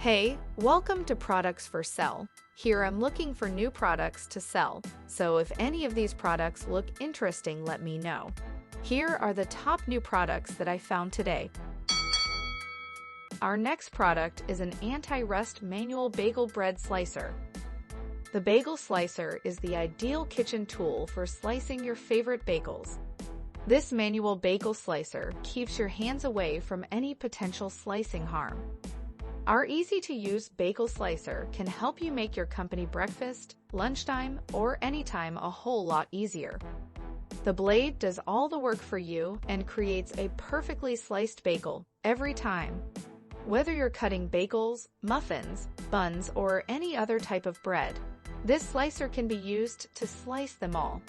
Hey, welcome to Products for Sell. Here I'm looking for new products to sell, so if any of these products look interesting, let me know. Here are the top new products that I found today. Our next product is an anti-rust manual bagel bread slicer. The bagel slicer is the ideal kitchen tool for slicing your favorite bagels. This manual bagel slicer keeps your hands away from any potential slicing harm. Our easy-to-use bagel slicer can help you make your company breakfast, lunchtime, or anytime a whole lot easier. The blade does all the work for you and creates a perfectly sliced bagel every time. Whether you're cutting bagels, muffins, buns, or any other type of bread, this slicer can be used to slice them all.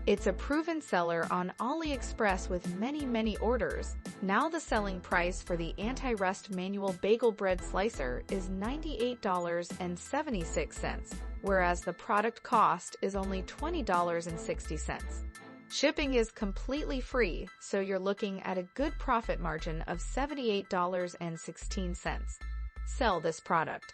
It's a proven seller on AliExpress with many orders. Now the selling price for the anti-rust manual bagel bread slicer is $98.76, whereas the product cost is only $20.60. Shipping is completely free, so you're looking at a good profit margin of $78.16. Sell this product.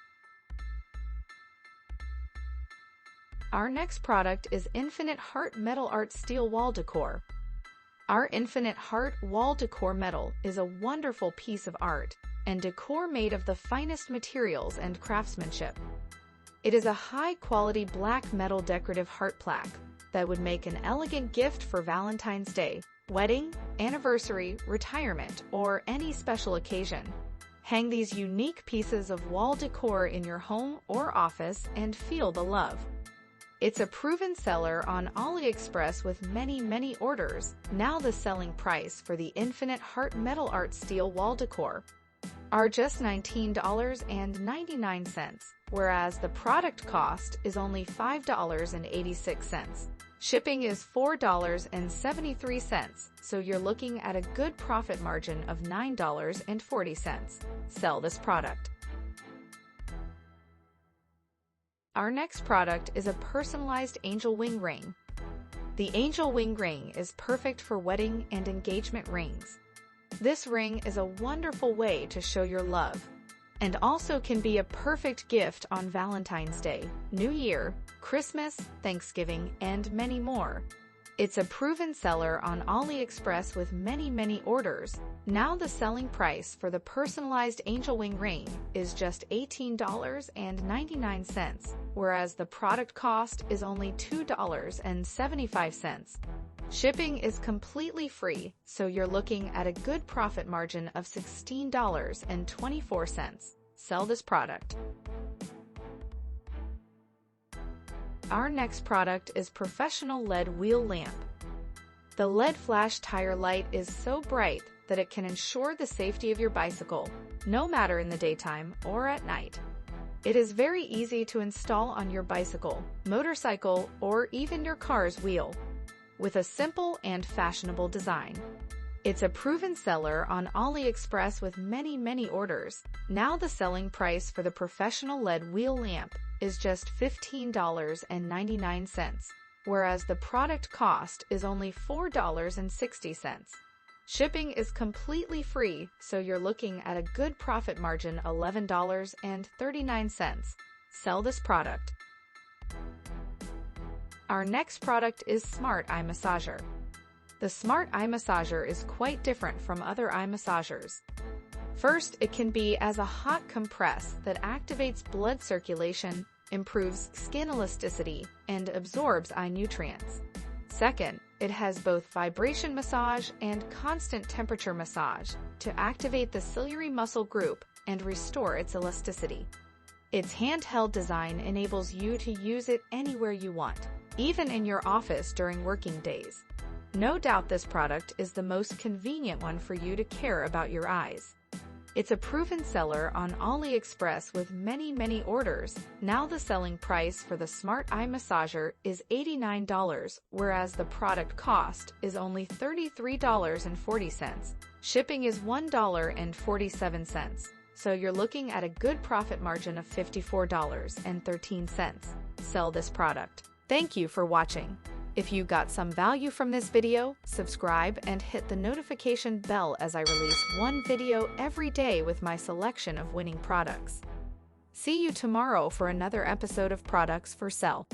Our next product is Infinite Heart Metal Art Steel Wall Decor. Our Infinite Heart Wall Decor Metal is a wonderful piece of art and decor made of the finest materials and craftsmanship. It is a high-quality black metal decorative heart plaque that would make an elegant gift for Valentine's Day, wedding, anniversary, retirement, or any special occasion. Hang these unique pieces of wall decor in your home or office and feel the love. It's a proven seller on AliExpress with many orders. Now the selling price for the Infinite Heart Metal Art Steel Wall Decor are just $19.99, whereas the product cost is only $5.86. Shipping is $4.73, so you're looking at a good profit margin of $9.40. Sell this product. Our next product is a personalized angel wing ring. The angel wing ring is perfect for wedding and engagement rings. This ring is a wonderful way to show your love, and also can be a perfect gift on Valentine's Day, New Year, Christmas, Thanksgiving, and many more. It's a proven seller on AliExpress with many orders. Now the selling price for the personalized angel wing ring is just $18.99, whereas the product cost is only $2.75. Shipping is completely free, so you're looking at a good profit margin of $16.24. Sell this product. Our next product is Professional LED Wheel Lamp. The LED flash tire light is so bright that it can ensure the safety of your bicycle, no matter in the daytime or at night. It is very easy to install on your bicycle, motorcycle, or even your car's wheel, with a simple and fashionable design. It's a proven seller on AliExpress with many orders. Now the selling price for the Professional LED Wheel Lamp is just $15.99, whereas the product cost is only $4.60. Shipping is completely free, so you're looking at a good profit margin of $11.39. Sell this product. Our next product is Smart Eye Massager. The Smart Eye Massager is quite different from other eye massagers. First, it can be as a hot compress that activates blood circulation, improves skin elasticity, and absorbs eye nutrients. Second, it has both vibration massage and constant temperature massage to activate the ciliary muscle group and restore its elasticity. Its handheld design enables you to use it anywhere you want, even in your office during working days. No doubt this product is the most convenient one for you to care about your eyes. It's a proven seller on AliExpress with many orders. Now the selling price for the Smart Eye Massager is $89, whereas the product cost is only $33.40. Shipping is $1.47, so you're looking at a good profit margin of $54.13. Sell this product. Thank you for watching. If you got some value from this video, subscribe and hit the notification bell as I release one video every day with my selection of winning products. See you tomorrow for another episode of Products for Sale.